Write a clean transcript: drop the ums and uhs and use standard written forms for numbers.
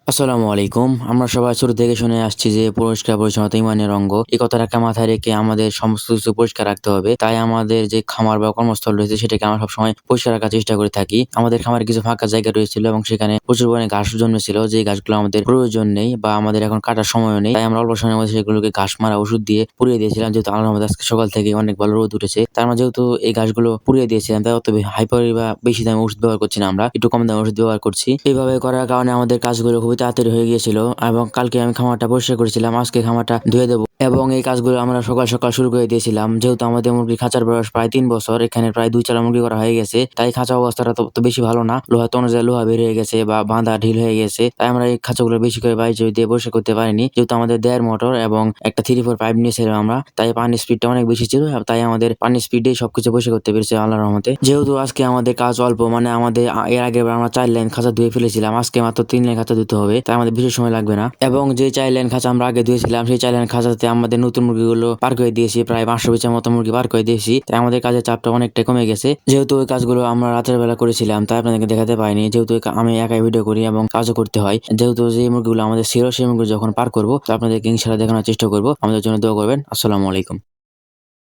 আসসালামু আলাইকুম। আমরা সবাই ছোট থেকে শুনে আসছি যে পরিষ্কার পরিচ্ছন্নতা ইমানের অঙ্গ। এই কথাটাকে মাথায় রেখে আমাদের সমস্ত কিছু পরিষ্কার রাখতে হবে। তাই আমাদের যে খামার বা কর্মস্থল রয়েছে সেটাকে আমরা সবসময় পরিষ্কার রাখার চেষ্টা করে থাকি। আমাদের খামারে কিছু ফাঁকা জায়গা রয়েছিল এবং সেখানে প্রচুর পরিমাণে ঘাস জন্মেছিল, যে ঘাসগুলো আমাদের প্রয়োজন নেই বা আমাদের এখন কাটার সময়ও নেই। তাই আমরা অল্প সময়ের মধ্যে সেগুলোকে ঘাস মারা ওষুধ দিয়ে পুড়িয়ে দিয়েছিলাম। যেহেতু আল্লাহর রহমতে আজকে সকাল থেকে অনেক ভালো রোদ উঠেছে। তাই আমরা যেহেতু এই ঘাসগুলো পুড়িয়ে দিয়েছিলাম, তাই অত হাইপার বা বেশি দামি ওষুধ ব্যবহার করছি না, আমরা একটু কম দামি ওষুধ ব্যবহার করছি। এইভাবে করার কারণে আমাদের কাজগুলো খুবই তাড়াতাড়ি হয়ে গিয়েছিল এবং কালকে আমি খামারটা পরিষ্কার করেছিলাম। আজকে খামারটা ধুয়ে দেবো এবং এই কাজগুলো আমরা সকাল সকাল শুরু করে দিয়েছিলাম। যেহেতু আমাদের মুরগির খাঁচার বয়স প্রায় ৩ বছর, এখানে প্রায় ২-৪ মুরগি করা হয়ে গেছে। তাই খাঁচা অবস্থাটা তো বেশি ভালো না। লোহা অনুযায়ী লোহা বের হয়ে গেছে বা বাঁধা ঢিল হয়ে গেছে। তাই আমরা এই খাঁচাগুলো বেশি করে বাইরে দিয়ে পরিষ্কার করতে পারিনি। যেহেতু আমাদের দেড় মোটর এবং একটা 3-4 পাইপ নিয়েছিলাম আমরা, তাই পানির স্পিডটা অনেক বেশি ছিল। তাই আমাদের পানির স্পিডেই সবকিছু পরিষ্কার করতে পেরেছি আল্লাহর রহমতে। যেহেতু আজকে আমাদের কাজ অল্প, মানে আমাদের এর আগে আমরা ৪ লাইন খাঁচা ধুয়ে ফেলেছিলাম, আজকে মাত্র ৩ লাইন খাঁচা ধুতে হবে। তাই আমাদের বেশি সময় লাগবে না। এবং যে ৪ লাইন খাঁচা আমরা আগে ধুয়েছিলাম, সেই ৪ লাইন খাঁচাতে আমাদের নতুন মুরগিগুলো পার করে দিয়েছি, প্রায় ৫০০ পিসের মতো মুরগি পার করে দিয়েছি। তাই আমাদের কাজের চাপটা অনেকটাই কমে গেছে। যেহেতু ওই কাজগুলো আমরা রাতের বেলা করেছিলাম, তাই আপনাদেরকে দেখাতে পারিনি। যেহেতু আমি একাই ভিডিও করি এবং কাজও করতে হয়। যেহেতু যে মুরগিগুলো আমাদের ছিল, সেই মুরগি যখন পার করবো, তো আপনাদেরকে ইনশাআল্লাহ দেখানোর চেষ্টা করবো। আমাদের জন্য দোয়া করবেন। আসসালামু আলাইকুম।